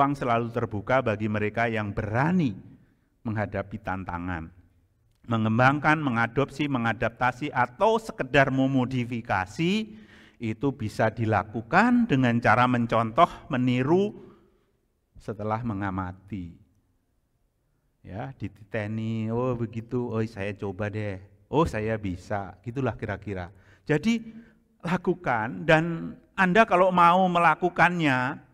ruang selalu terbuka bagi mereka yang berani menghadapi tantangan. Mengembangkan, mengadopsi, mengadaptasi, atau sekedar memodifikasi itu bisa dilakukan dengan cara mencontoh, meniru setelah mengamati. Ya, dititeni, oh begitu, oh saya coba deh, oh saya bisa, gitulah kira-kira. Jadi lakukan, dan Anda kalau mau melakukannya,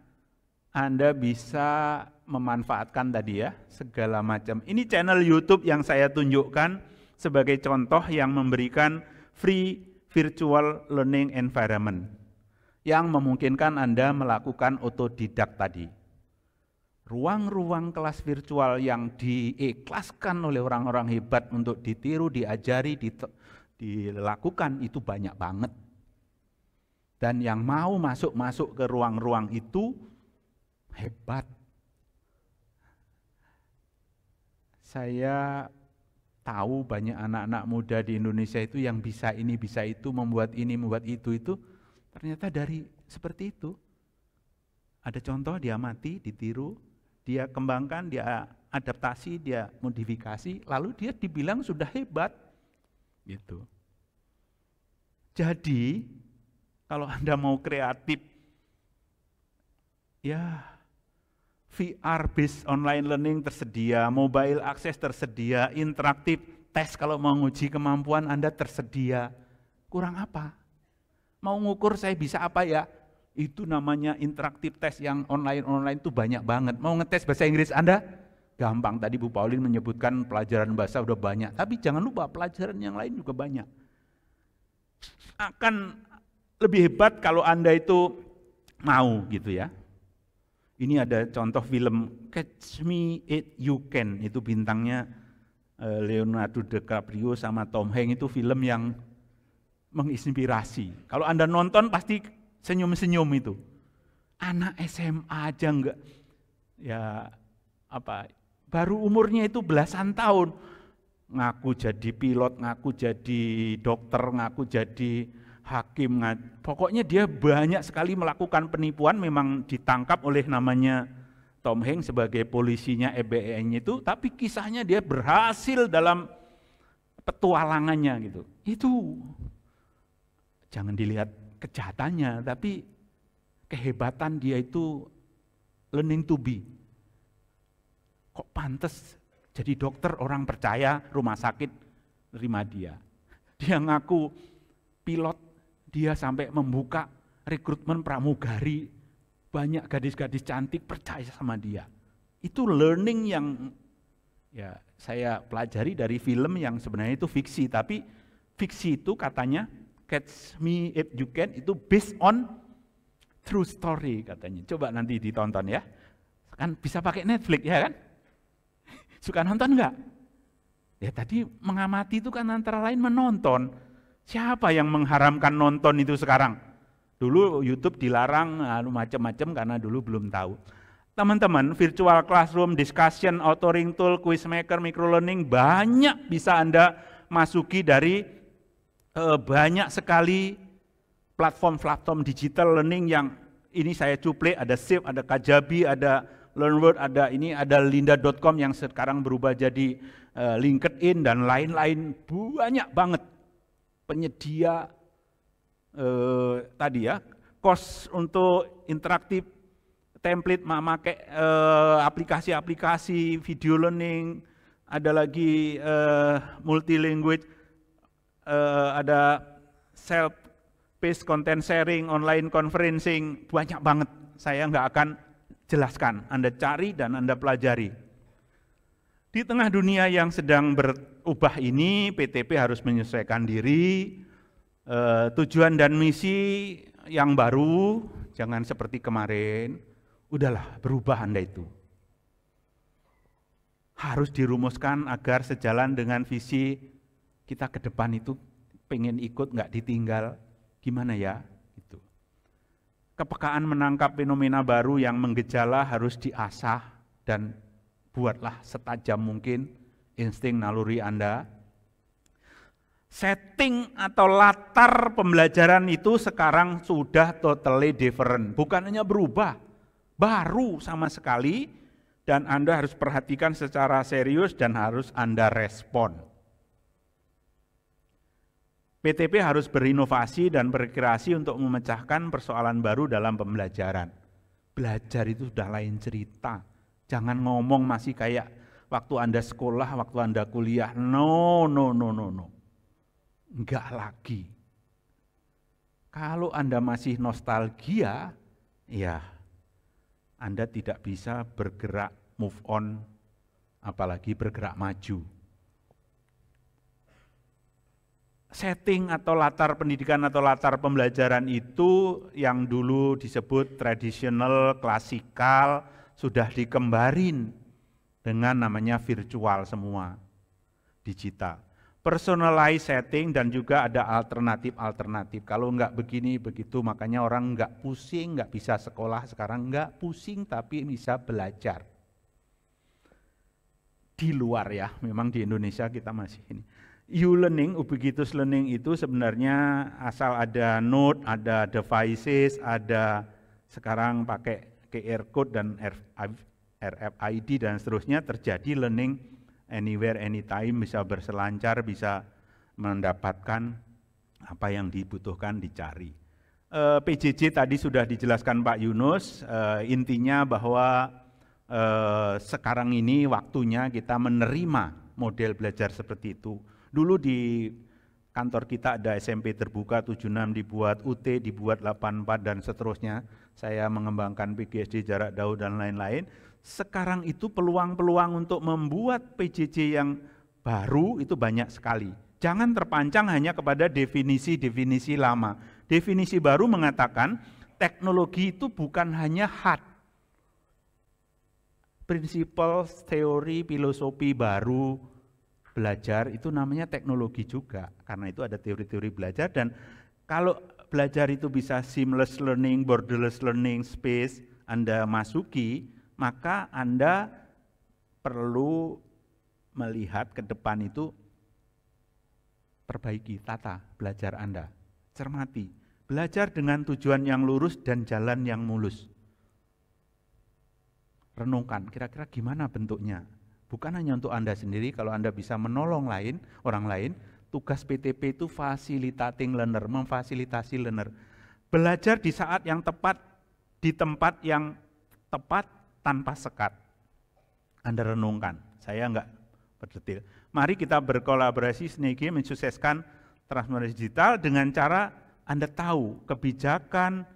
Anda bisa memanfaatkan tadi ya, segala macam. Ini channel YouTube yang saya tunjukkan sebagai contoh yang memberikan free virtual learning environment yang memungkinkan Anda melakukan otodidak tadi. Ruang-ruang kelas virtual yang diikhlaskan oleh orang-orang hebat untuk ditiru, diajari, dilakukan itu banyak banget. Dan yang mau masuk ke ruang-ruang itu hebat. Saya tahu banyak anak-anak muda di Indonesia itu yang bisa ini, bisa itu, membuat ini, membuat itu ternyata dari seperti itu. Ada contoh, dia amati, ditiru, dia kembangkan, dia adaptasi, dia modifikasi, lalu dia dibilang sudah hebat. Gitu. Jadi, kalau Anda mau kreatif, ya VR based online learning tersedia, mobile access tersedia, interaktif tes kalau mau nguji kemampuan Anda tersedia. Kurang apa? Mau ngukur saya bisa apa ya? Itu namanya interaktif tes yang online itu banyak banget. Mau ngetes bahasa Inggris Anda? Gampang, tadi Bu Pauline menyebutkan pelajaran bahasa udah banyak. Tapi jangan lupa pelajaran yang lain juga banyak. Akan lebih hebat kalau Anda itu mau gitu ya. Ini ada contoh film Catch Me If You Can, itu bintangnya Leonardo DiCaprio sama Tom Hanks, itu film yang menginspirasi. Kalau Anda nonton pasti senyum-senyum itu. Anak SMA aja enggak, ya apa, baru umurnya itu belasan tahun, ngaku jadi pilot, ngaku jadi dokter, ngaku jadi hakim, pokoknya dia banyak sekali melakukan penipuan, memang ditangkap oleh namanya Tom Hanks sebagai polisinya FBI itu, tapi kisahnya dia berhasil dalam petualangannya gitu. Itu jangan dilihat kejahatannya, tapi kehebatan dia itu learning to be. Kok pantas jadi dokter, orang percaya, rumah sakit terima dia. Dia ngaku pilot, dia sampai membuka rekrutmen pramugari, banyak gadis-gadis cantik percaya sama dia. Itu learning yang ya saya pelajari dari film yang sebenarnya itu fiksi, tapi fiksi itu katanya Catch Me If You Can itu based on true story katanya. Coba nanti ditonton ya. Kan bisa pakai Netflix ya kan? Suka nonton enggak? Ya tadi mengamati itu kan antara lain menonton. Siapa yang mengharamkan nonton itu sekarang? Dulu YouTube dilarang macam-macam karena dulu belum tahu. Teman-teman, virtual classroom, discussion, authoring tool, quizmaker, microlearning banyak bisa Anda masuki dari banyak sekali platform-platform digital learning yang ini saya cuplik, ada Shift, ada Kajabi, ada LearnWord, ada ini, ada lynda.com yang sekarang berubah jadi LinkedIn dan lain-lain, banyak banget penyedia tadi ya, course untuk interaktif, template, memakai aplikasi-aplikasi video learning, ada lagi multi language, ada self-paced content sharing, online conferencing, banyak banget. Saya nggak akan jelaskan, Anda cari dan Anda pelajari. Di tengah dunia yang sedang berubah ini, PTP harus menyesuaikan diri, tujuan dan misi yang baru, jangan seperti kemarin, udahlah berubah Anda itu. Harus dirumuskan agar sejalan dengan visi kita ke depan itu, pengen ikut nggak ditinggal, gimana ya? Gitu. Kepekaan menangkap fenomena baru yang menggejala harus diasah dan buatlah setajam mungkin insting naluri Anda. Setting atau latar pembelajaran itu sekarang sudah totally different, bukan hanya berubah, baru sama sekali, dan Anda harus perhatikan secara serius dan harus Anda respon. PTP harus berinovasi dan berkreasi untuk memecahkan persoalan baru dalam pembelajaran. Belajar itu sudah lain cerita. Jangan ngomong masih kayak waktu Anda sekolah, waktu Anda kuliah. No. Enggak lagi. Kalau Anda masih nostalgia, ya Anda tidak bisa bergerak move on, apalagi bergerak maju. Setting atau latar pendidikan atau latar pembelajaran itu yang dulu disebut tradisional, klasikal, sudah dikembarin dengan namanya virtual semua, digital. Personalized setting dan juga ada alternatif-alternatif. Kalau enggak begini, begitu, makanya orang enggak pusing, enggak bisa sekolah sekarang, enggak pusing tapi bisa belajar. Di luar ya, memang di Indonesia kita masih ini. U-learning, ubiquitous learning itu sebenarnya asal ada node, ada devices, ada sekarang pakai QR code dan RFID dan seterusnya, terjadi learning anywhere, anytime, bisa berselancar, bisa mendapatkan apa yang dibutuhkan, dicari. PJJ tadi sudah dijelaskan Pak Yunus, intinya bahwa sekarang ini waktunya kita menerima model belajar seperti itu. Dulu di kantor kita ada SMP terbuka 76 dibuat, UT dibuat 84 dan seterusnya. Saya mengembangkan PGSD jarak jauh dan lain-lain. Sekarang itu peluang-peluang untuk membuat PJJ yang baru itu banyak sekali. Jangan terpancang hanya kepada definisi-definisi lama. Definisi baru mengatakan teknologi itu bukan hanya hard. Prinsipal, teori, filosofi baru, belajar itu namanya teknologi juga, karena itu ada teori-teori belajar. Dan kalau belajar itu bisa seamless learning, borderless learning, space Anda masuki, maka Anda perlu melihat ke depan itu, perbaiki tata belajar Anda, cermati, belajar dengan tujuan yang lurus dan jalan yang mulus. Renungkan, kira-kira gimana bentuknya? Bukan hanya untuk Anda sendiri, kalau Anda bisa menolong orang lain, tugas PTP itu facilitating learner, memfasilitasi learner. Belajar di saat yang tepat, di tempat yang tepat, tanpa sekat. Anda renungkan, saya enggak berdetail. Mari kita berkolaborasi sinergi mensukseskan transformasi digital dengan cara Anda tahu kebijakan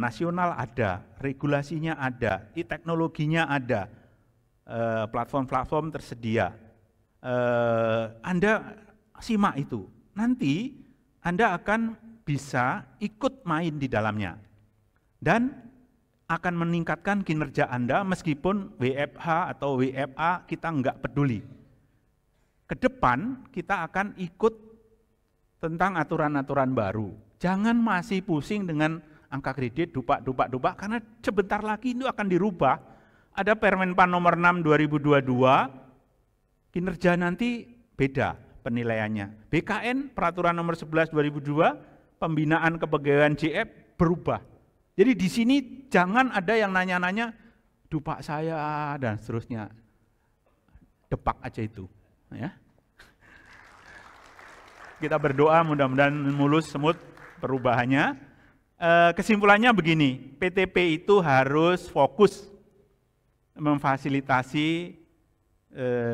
nasional ada, regulasinya ada, teknologinya ada, platform-platform tersedia. Anda simak itu, nanti Anda akan bisa ikut main di dalamnya dan akan meningkatkan kinerja Anda meskipun WFH atau WFA kita enggak peduli. Ke depan kita akan ikut tentang aturan-aturan baru. Jangan masih pusing dengan angka kredit dupak, karena sebentar lagi itu akan dirubah. Ada Permenpan nomor 6 2022, kinerja nanti beda penilaiannya. BKN peraturan nomor 11 2002, pembinaan kepegawaian JF berubah. Jadi di sini jangan ada yang nanya-nanya dupak saya dan seterusnya. Depak aja itu, ya. Kita berdoa mudah-mudahan mulus semut perubahannya. Kesimpulannya begini, PTP itu harus fokus memfasilitasi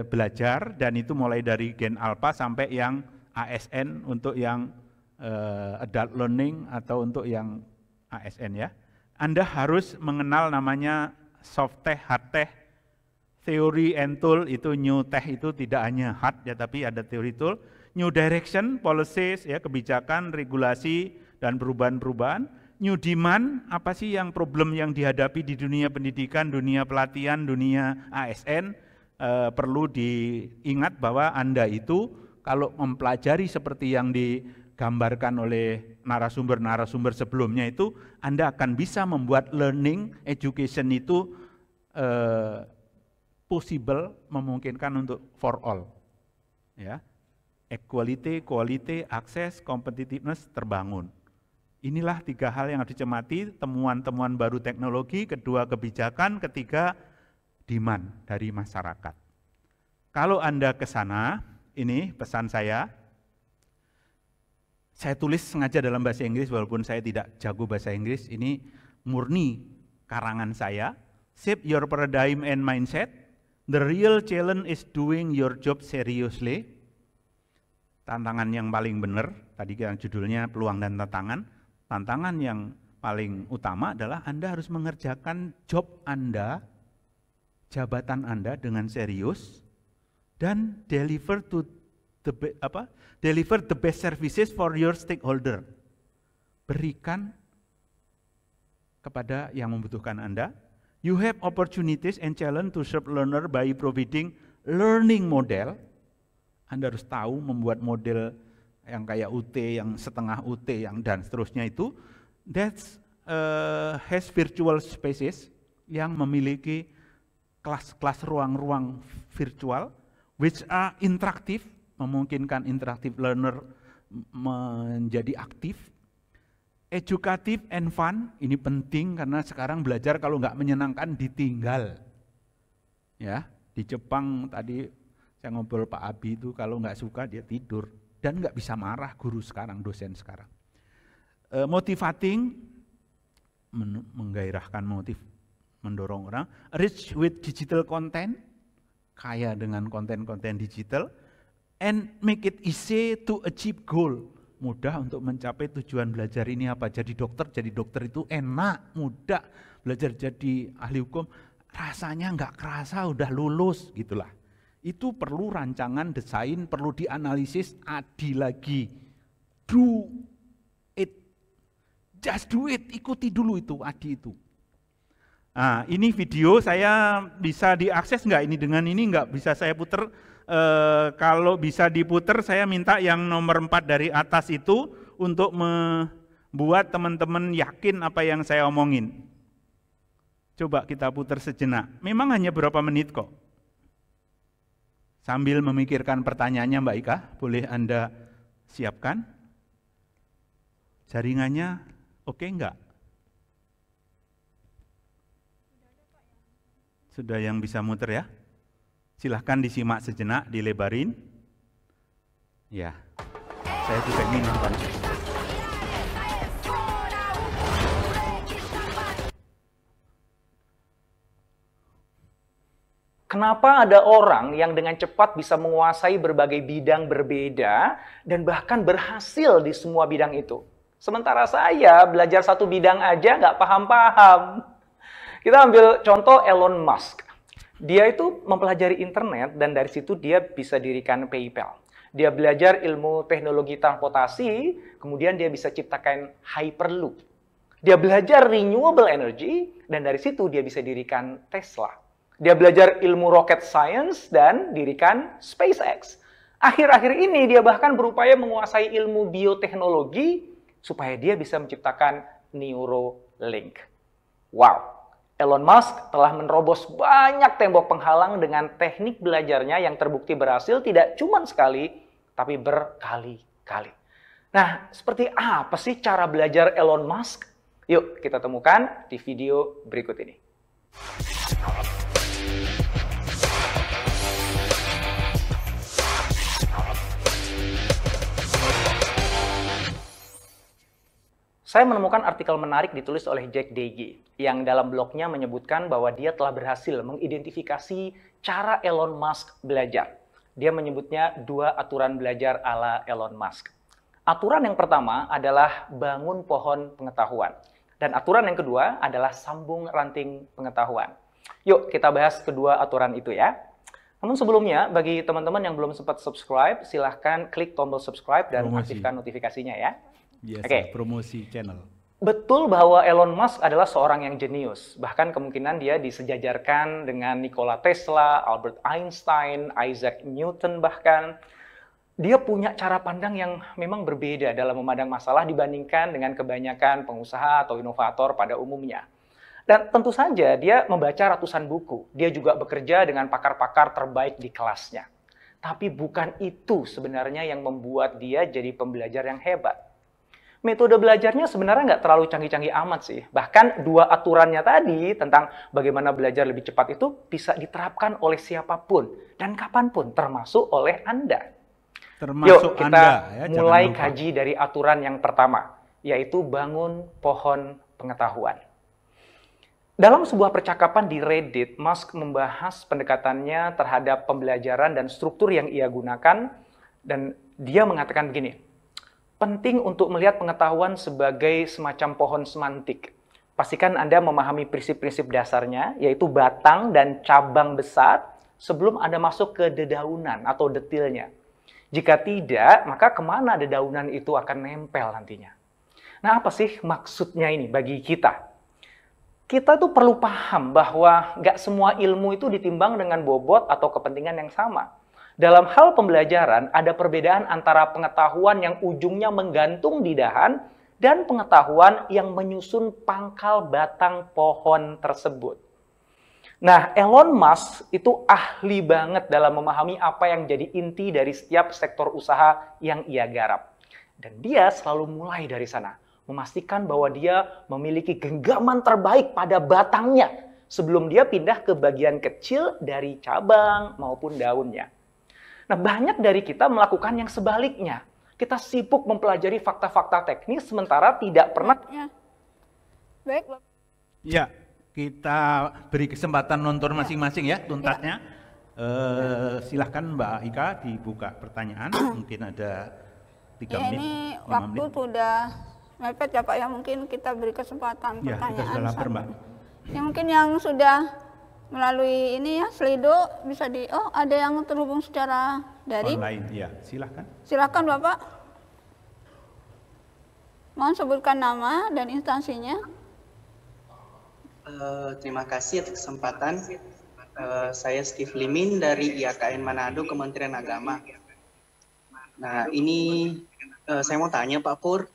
belajar, dan itu mulai dari Gen Alpha sampai yang ASN untuk yang adult learning atau untuk yang ASN ya. Anda harus mengenal namanya soft tech, hard tech, theory and tool. Itu new tech itu tidak hanya hard ya, tapi ada theory tool, new direction, policies ya, kebijakan, regulasi dan perubahan-perubahan. New demand, apa sih yang problem yang dihadapi di dunia pendidikan, dunia pelatihan, dunia ASN. Perlu diingat bahwa Anda itu kalau mempelajari seperti yang digambarkan oleh narasumber-narasumber sebelumnya itu, Anda akan bisa membuat learning, education itu possible, memungkinkan untuk for all. Ya. Equality, quality, access, competitiveness terbangun. Inilah 3 hal yang harus dicermati, temuan-temuan baru teknologi, kedua kebijakan, ketiga demand dari masyarakat. Kalau Anda ke sana, ini pesan saya tulis sengaja dalam bahasa Inggris walaupun saya tidak jago bahasa Inggris, ini murni karangan saya. Shape your paradigm and mindset. The real challenge is doing your job seriously. Tantangan yang paling benar, tadi yang judulnya peluang dan tantangan. Tantangan yang paling utama adalah Anda harus mengerjakan job Anda, jabatan Anda dengan serius, dan deliver the best services for your stakeholder. Berikan kepada yang membutuhkan Anda. You have opportunities and challenge to serve learner by providing learning model. Anda harus tahu membuat model yang kayak UT, yang setengah UT, yang dan seterusnya itu. That has virtual spaces yang memiliki kelas-kelas ruang-ruang virtual, which are interaktif, memungkinkan interaktif learner menjadi aktif. Educative and fun, ini penting karena sekarang belajar kalau nggak menyenangkan ditinggal. Ya, di Jepang tadi saya ngobrol Pak Abi itu kalau nggak suka dia tidur dan nggak bisa marah guru sekarang, dosen sekarang. Motivating, menggairahkan motif, mendorong orang. Rich with digital content, kaya dengan konten-konten digital. And make it easy to achieve goal. Mudah untuk mencapai tujuan belajar ini apa? Jadi dokter itu enak, mudah. Belajar jadi ahli hukum, rasanya nggak kerasa udah lulus, gitulah. Itu perlu rancangan desain, perlu dianalisis, adil lagi. Do it, just do it, ikuti dulu itu, adi itu. Nah, ini video saya bisa diakses nggak? Ini dengan ini nggak bisa saya puter. Kalau bisa diputer, saya minta yang nomor 4 dari atas itu untuk membuat teman-teman yakin apa yang saya omongin. Coba kita putar sejenak. Memang hanya berapa menit kok. Sambil memikirkan pertanyaannya Mbak Ika, boleh Anda siapkan? Jaringannya oke enggak? Sudah yang bisa muter ya? Silahkan disimak sejenak, dilebarin. Ya, saya juga ingin nonton. Kenapa ada orang yang dengan cepat bisa menguasai berbagai bidang berbeda dan bahkan berhasil di semua bidang itu? Sementara saya belajar satu bidang aja nggak paham-paham. Kita ambil contoh Elon Musk. Dia itu mempelajari internet dan dari situ dia bisa dirikan PayPal. Dia belajar ilmu teknologi transportasi, kemudian dia bisa ciptakan Hyperloop. Dia belajar renewable energy dan dari situ dia bisa dirikan Tesla. Dia belajar ilmu rocket science dan dirikan SpaceX. Akhir-akhir ini dia bahkan berupaya menguasai ilmu bioteknologi supaya dia bisa menciptakan Neuralink. Wow! Elon Musk telah menerobos banyak tembok penghalang dengan teknik belajarnya yang terbukti berhasil tidak cuma sekali, tapi berkali-kali. Nah, seperti apa sih cara belajar Elon Musk? Yuk kita temukan di video berikut ini. Saya menemukan artikel menarik ditulis oleh Jack Dagey yang dalam blognya menyebutkan bahwa dia telah berhasil mengidentifikasi cara Elon Musk belajar. Dia menyebutnya 2 aturan belajar ala Elon Musk. Aturan yang pertama adalah bangun pohon pengetahuan. Dan aturan yang kedua adalah sambung ranting pengetahuan. Yuk kita bahas kedua aturan itu ya. Namun sebelumnya, bagi teman-teman yang belum sempat subscribe, silahkan klik tombol subscribe dan aktifkan notifikasinya ya. Biasa, promosi channel. Betul bahwa Elon Musk adalah seorang yang jenius. Bahkan kemungkinan dia disejajarkan dengan Nikola Tesla, Albert Einstein, Isaac Newton bahkan. Dia punya cara pandang yang memang berbeda dalam memandang masalah dibandingkan dengan kebanyakan pengusaha atau inovator pada umumnya. Dan tentu saja dia membaca ratusan buku. Dia juga bekerja dengan pakar-pakar terbaik di kelasnya. Tapi bukan itu sebenarnya yang membuat dia jadi pembelajar yang hebat. Metode belajarnya sebenarnya nggak terlalu canggih-canggih amat sih. Bahkan dua aturannya tadi tentang bagaimana belajar lebih cepat itu bisa diterapkan oleh siapapun dan kapanpun, termasuk oleh Anda. Termasuk Yuk kita Anda, ya, mulai jangan lupa. kaji dari aturan yang pertama, yaitu bangun pohon pengetahuan. Dalam sebuah percakapan di Reddit, Musk membahas pendekatannya terhadap pembelajaran dan struktur yang ia gunakan, dan dia mengatakan begini, penting untuk melihat pengetahuan sebagai semacam pohon semantik. Pastikan Anda memahami prinsip-prinsip dasarnya, yaitu batang dan cabang besar, sebelum Anda masuk ke dedaunan atau detilnya. Jika tidak, maka kemana dedaunan itu akan nempel nantinya. Nah, apa sih maksudnya ini bagi kita? Kita tuh perlu paham bahwa nggak semua ilmu itu ditimbang dengan bobot atau kepentingan yang sama. Dalam hal pembelajaran, ada perbedaan antara pengetahuan yang ujungnya menggantung di dahan dan pengetahuan yang menyusun pangkal batang pohon tersebut. Nah, Elon Musk itu ahli banget dalam memahami apa yang jadi inti dari setiap sektor usaha yang ia garap. Dan dia selalu mulai dari sana, memastikan bahwa dia memiliki genggaman terbaik pada batangnya sebelum dia pindah ke bagian kecil dari cabang maupun daunnya. Nah, banyak dari kita melakukan yang sebaliknya. Kita sibuk mempelajari fakta-fakta teknis sementara tidak pernah... Baik, Ya, kita beri kesempatan nonton masing-masing ya tuntasnya. Silahkan Mbak Ika dibuka pertanyaan. Mungkin ada 3 ya, menit. ini 5 waktu menit. sudah mepet ya Pak ya, mungkin kita beri kesempatan Ya, kita pertanyaan. sudah lapar Mbak. Ya, mungkin yang sudah melalui ini ya, Slido bisa ada yang terhubung secara daring. Online, ya silahkan. Silakan Bapak. Mohon sebutkan nama dan instansinya. Terima kasih atas kesempatan. Saya Steve Limin dari IAKN Manado, Kementerian Agama. Nah, ini saya mau tanya Pak Pur,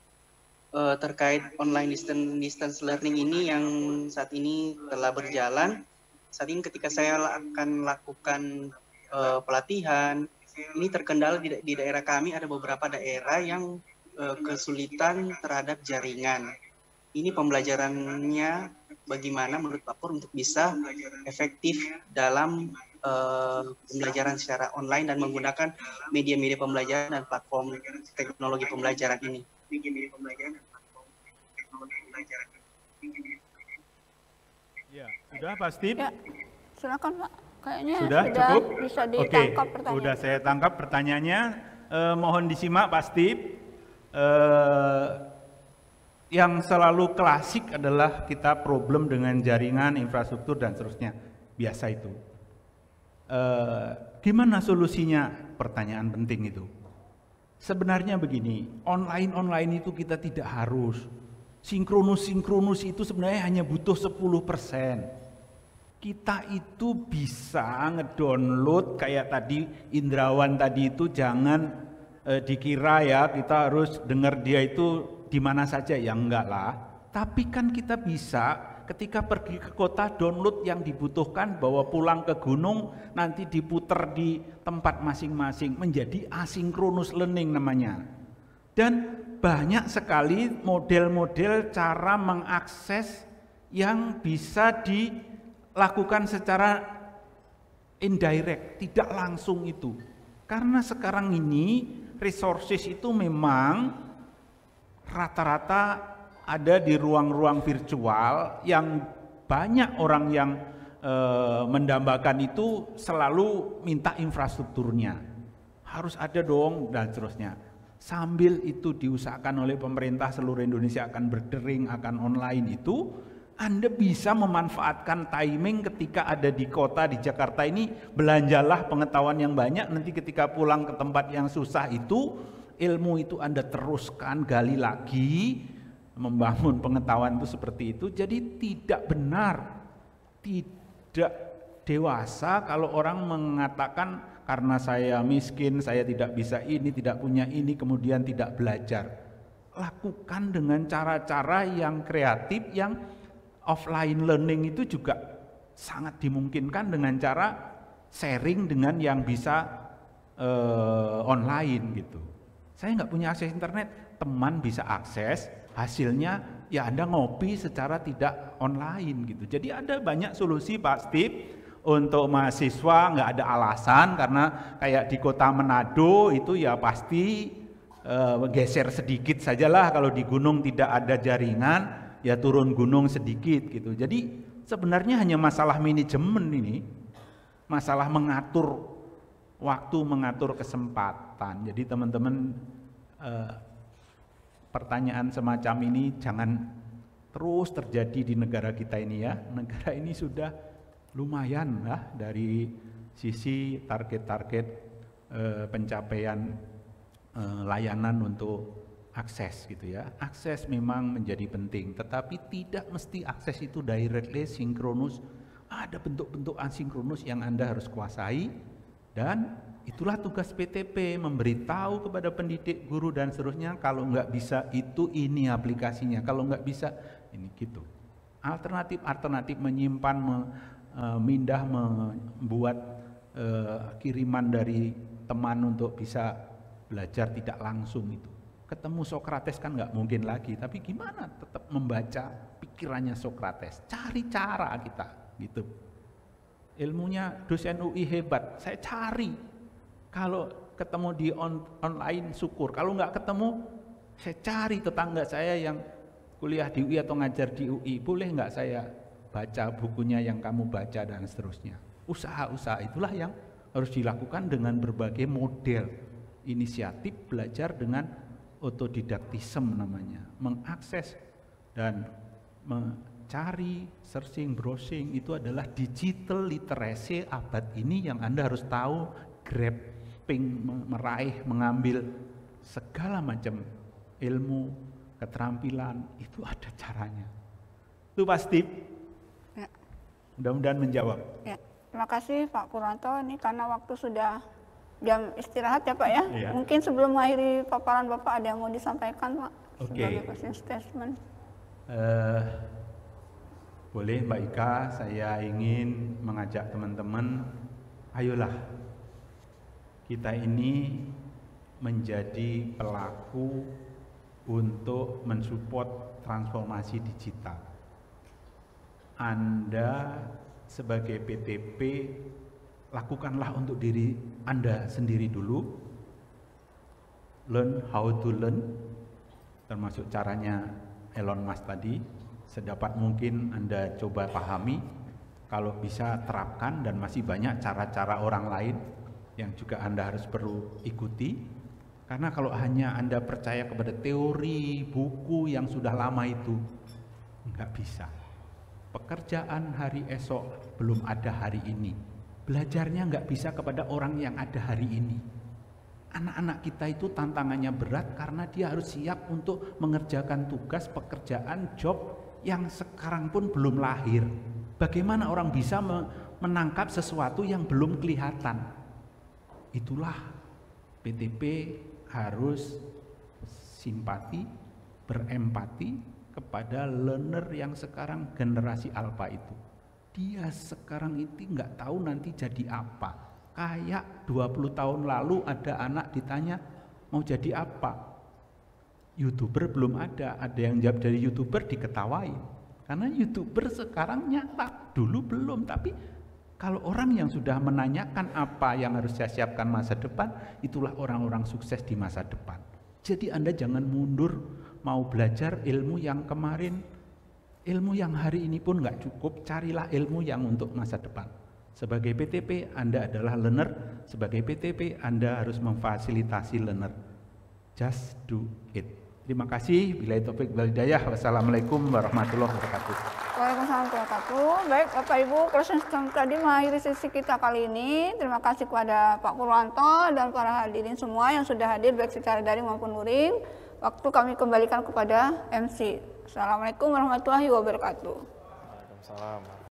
terkait online distance learning ini yang saat ini telah berjalan. Saat ini ketika saya akan lakukan pelatihan, ini terkendala di daerah kami, ada beberapa daerah yang kesulitan terhadap jaringan. Ini pembelajarannya bagaimana menurut Pak Pur untuk bisa efektif dalam pembelajaran secara online dan menggunakan media-media pembelajaran dan platform teknologi pembelajaran ini. Ya, sudah pasti. Ya, silakan Pak. Kayaknya Sudah cukup? bisa Oke, ditangkap pertanyaan. sudah saya tangkap pertanyaannya. Mohon disimak Pak Steve. Yang selalu klasik adalah kita problem dengan jaringan, infrastruktur dan seterusnya. Biasa itu. Gimana solusinya? Pertanyaan penting itu. Sebenarnya begini, online itu kita tidak harus. Sinkronus itu sebenarnya hanya butuh 10%. Kita itu bisa ngedownload kayak tadi Indrawan tadi itu, jangan dikira ya kita harus dengar dia itu di mana saja, ya enggak lah. Tapi kan kita bisa ketika pergi ke kota download yang dibutuhkan, bawa pulang ke gunung, nanti diputer di tempat masing-masing, menjadi asynchronous learning namanya. Dan banyak sekali model-model cara mengakses yang bisa dilakukan secara indirect, tidak langsung itu. Karena sekarang ini resources itu memang rata-rata ada di ruang-ruang virtual yang banyak orang yang mendambakan itu selalu minta infrastrukturnya. Harus ada dong dan seterusnya. Sambil itu diusahakan oleh pemerintah seluruh Indonesia akan berdering, akan online itu, Anda bisa memanfaatkan timing ketika ada di kota di Jakarta ini, belanjalah pengetahuan yang banyak, nanti ketika pulang ke tempat yang susah itu, ilmu itu Anda teruskan, gali lagi, membangun pengetahuan itu seperti itu. Jadi tidak benar, tidak dewasa kalau orang mengatakan karena saya miskin, saya tidak bisa ini, tidak punya ini, kemudian tidak belajar. Lakukan dengan cara-cara yang kreatif, yang offline learning itu juga sangat dimungkinkan dengan cara sharing dengan yang bisa online gitu. Saya nggak punya akses internet, teman bisa akses, hasilnya ya Anda ngopi secara tidak online gitu. Jadi ada banyak solusi Pak Steve. Untuk mahasiswa nggak ada alasan, karena kayak di kota Manado itu ya pasti geser sedikit sajalah, kalau di gunung tidak ada jaringan ya turun gunung sedikit gitu. Jadi sebenarnya hanya masalah manajemen ini, masalah mengatur waktu, mengatur kesempatan. Jadi teman-teman, pertanyaan semacam ini jangan terus terjadi di negara kita ini ya. Negara ini sudah lumayan lah dari sisi target-target pencapaian layanan untuk akses gitu ya. Akses memang menjadi penting, tetapi tidak mesti akses itu directly sinkronus. Ada bentuk-bentuk asinkronus yang Anda harus kuasai, dan itulah tugas PTP, memberitahu kepada pendidik, guru dan seterusnya, kalau nggak bisa itu ini aplikasinya, kalau nggak bisa ini gitu. Alternatif menyimpan, mindah, membuat kiriman dari teman untuk bisa belajar tidak langsung itu. Ketemu Sokrates kan nggak mungkin lagi, tapi gimana tetap membaca pikirannya Sokrates, cari cara kita gitu. Ilmunya dosen UI hebat, saya cari. Kalau ketemu di online syukur, kalau nggak ketemu saya cari tetangga saya yang kuliah di UI atau ngajar di UI, boleh nggak saya baca bukunya yang kamu baca dan seterusnya. Usaha-usaha itulah yang harus dilakukan dengan berbagai model inisiatif belajar dengan otodidaktisme namanya, mengakses dan mencari, searching, browsing, itu adalah digital literacy abad ini yang Anda harus tahu, grabbing, meraih, mengambil segala macam ilmu, keterampilan, itu ada caranya. Itu pasti. Ya. Mudah-mudahan menjawab. Ya, terima kasih Pak Purwanto. Ini karena waktu sudah jam istirahat ya Pak ya. Iya. Mungkin sebelum mengakhiri paparan Bapak ada yang mau disampaikan Pak? Oke. Sebagai closing statement. Boleh Mbak Ika, saya ingin mengajak teman-teman, ayolah kita ini menjadi pelaku untuk mensupport transformasi digital. Anda sebagai PTP lakukanlah untuk diri Anda sendiri dulu, learn how to learn, termasuk caranya Elon Musk tadi, sedapat mungkin Anda coba pahami, kalau bisa terapkan, dan masih banyak cara-cara orang lain yang juga Anda harus perlu ikuti, karena kalau hanya Anda percaya kepada teori, buku yang sudah lama itu, nggak bisa. Pekerjaan hari esok belum ada hari ini. Belajarnya nggak bisa kepada orang yang ada hari ini. Anak-anak kita itu tantangannya berat karena dia harus siap untuk mengerjakan tugas, pekerjaan, job yang sekarang pun belum lahir. Bagaimana orang bisa menangkap sesuatu yang belum kelihatan? Itulah PTP harus simpati, berempati kepada learner yang sekarang generasi alpha itu. Dia sekarang itu nggak tahu nanti jadi apa. Kayak 20 tahun lalu ada anak ditanya mau jadi apa. YouTuber belum ada yang jawab dari YouTuber diketawain. Karena YouTuber sekarang nyata, dulu belum. Tapi kalau orang yang sudah menanyakan apa yang harus saya siapkan masa depan, itulah orang-orang sukses di masa depan. Jadi Anda jangan mundur. Mau belajar ilmu yang kemarin, ilmu yang hari ini pun nggak cukup, carilah ilmu yang untuk masa depan. Sebagai PTP Anda adalah learner, sebagai PTP Anda harus memfasilitasi learner. Just do it. Terima kasih. Billahi taufik wal hidayah. Wassalamualaikum warahmatullahi wabarakatuh. Waalaikumsalam warahmatullahi wabarakatuh. Baik Bapak Ibu, closing statement tadi mengakhiri sesi kita kali ini. Terima kasih kepada Pak Purwanto dan para hadirin semua yang sudah hadir baik secara daring maupun luring. Waktu kami kembalikan kepada MC. Assalamualaikum warahmatullahi wabarakatuh. Waalaikumsalam.